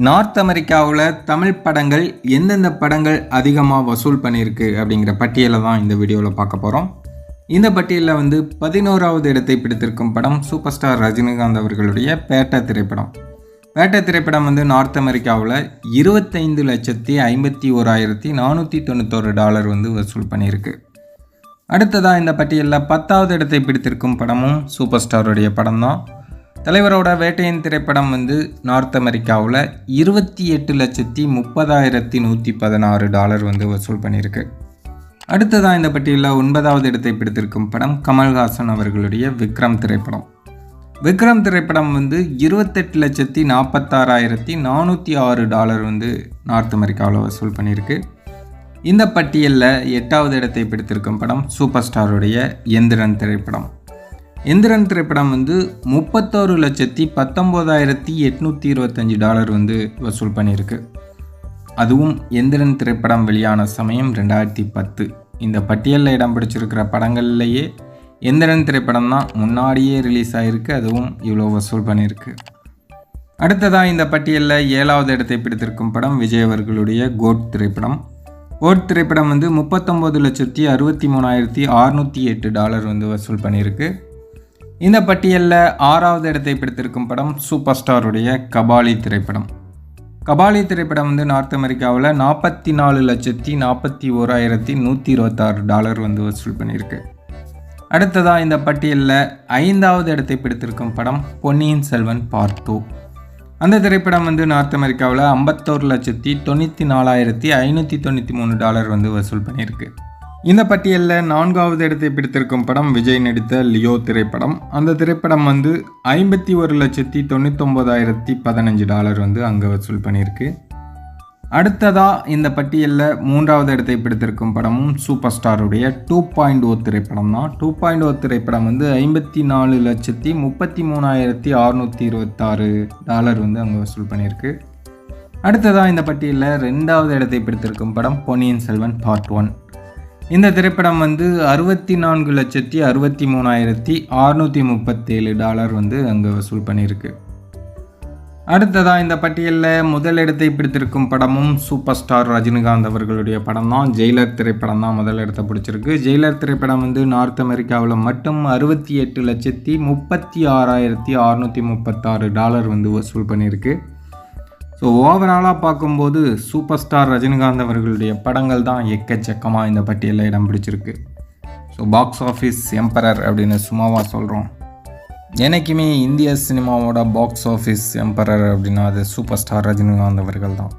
North அமெரிக்காவில் தமிழ் படங்கள் எந்தெந்த படங்கள் அதிகமாக வசூல் பண்ணியிருக்கு அப்படிங்கிற பட்டியலை தான் இந்த வீடியோவில் பார்க்க போகிறோம். இந்த பட்டியலில் 11வது இடத்தை பிடித்திருக்கும் படம் சூப்பர் ஸ்டார் ரஜினிகாந்த் அவர்களுடைய பேட்டை திரைப்படம். பேட்டை திரைப்படம் நார்த் அமெரிக்காவில் $25,51,491 வசூல் பண்ணியிருக்கு. அடுத்ததாக இந்த பட்டியலில் 10வது இடத்தை பிடித்திருக்கும் படமும் சூப்பர் ஸ்டாருடைய படம் தான். தலைவரோட வேட்டையின் திரைப்படம் நார்த் அமெரிக்காவில் $28,30,116 வசூல் பண்ணியிருக்கு. அடுத்ததாக இந்த பட்டியலில் 9வது இடத்தை பிடித்திருக்கும் படம் கமல்ஹாசன் அவர்களுடைய விக்ரம் திரைப்படம். விக்ரம் திரைப்படம் $28,46,406 நார்த் அமெரிக்காவில் வசூல் பண்ணியிருக்கு. இந்த பட்டியலில் 8வது இடத்தை பிடித்திருக்கும் படம் சூப்பர் ஸ்டாருடைய எந்திரன் திரைப்படம். எந்திரன் திரைப்படம் $30,19,825 வசூல் பண்ணியிருக்கு. அதுவும் எந்திரன் திரைப்படம் வெளியான சமயம் 2010. இந்த பட்டியலில் இடம் பிடிச்சிருக்கிற படங்கள்லேயே எந்திரன் திரைப்படம் தான் முன்னாடியே ரிலீஸ் ஆகிருக்கு, அதுவும் இவ்வளோ வசூல் பண்ணியிருக்கு. அடுத்ததாக இந்த பட்டியலில் 7வது இடத்தை பிடித்திருக்கும் படம் விஜய் அவர்களுடைய கோட் திரைப்படம். கோட் திரைப்படம் $39,63,608 வசூல் பண்ணியிருக்கு. இந்த பட்டியலில் 6வது இடத்தை பிடித்திருக்கும் படம் சூப்பர் ஸ்டாருடைய கபாலி திரைப்படம். கபாலி திரைப்படம் நார்த் அமெரிக்காவில் $44,41,126 வசூல் பண்ணியிருக்கு. அடுத்ததாக இந்த பட்டியலில் 5வது இடத்தை பிடித்திருக்கும் படம் பொன்னியின் செல்வன் பார்ட் 2. அந்த திரைப்படம் நார்த் அமெரிக்காவில் $51,94,593 வசூல் பண்ணியிருக்கு. இந்த பட்டியலில் 4வது இடத்தை பிடித்திருக்கும் படம் விஜய் நடித்த லியோ திரைப்படம். அந்த திரைப்படம் $51,99,015 அங்கே வசூல் பண்ணியிருக்கு. அடுத்ததாக இந்த பட்டியலில் 3வது இடத்தை பிடித்திருக்கும் படமும் சூப்பர் ஸ்டாருடைய 2.0 திரைப்படம் தான். 2.0 திரைப்படம் $54,33,626 அங்கே வசூல் பண்ணியிருக்கு. அடுத்ததாக இந்த பட்டியலில் 2வது இடத்தை பிடித்திருக்கும் படம் பொன்னியின் செல்வன் பார்ட் 1. இந்த திரைப்படம் $64,63,637 அங்கே வசூல் பண்ணியிருக்கு. அடுத்ததாக இந்த பட்டியலில் முதல் இடத்தை பிடித்திருக்கும் படமும் சூப்பர் ஸ்டார் ரஜினிகாந்த் அவர்களுடைய படம் தான். ஜெயிலர் திரைப்படம் தான் முதல் இடத்தை பிடிச்சிருக்கு. ஜெயிலர் திரைப்படம் நார்த் அமெரிக்காவில் மட்டும் $68,36,636 வசூல் பண்ணியிருக்கு. ஸோ ஓவராலாக பார்க்கும்போது சூப்பர் ஸ்டார் ரஜினிகாந்த் அவர்களுடைய படங்கள் தான் எக்கச்சக்கமாக இந்த பட்டியலில் இடம் பிடிச்சிருக்கு. ஸோ பாக்ஸ் ஆஃபீஸ் எம்பரர் அப்படின்னு சும்மாவாக சொல்கிறோம். என்றைக்குமே இந்திய சினிமாவோட பாக்ஸ் ஆஃபீஸ் எம்பரர் அப்படின்னா அது சூப்பர் ஸ்டார் ரஜினிகாந்த் அவர்கள் தான்.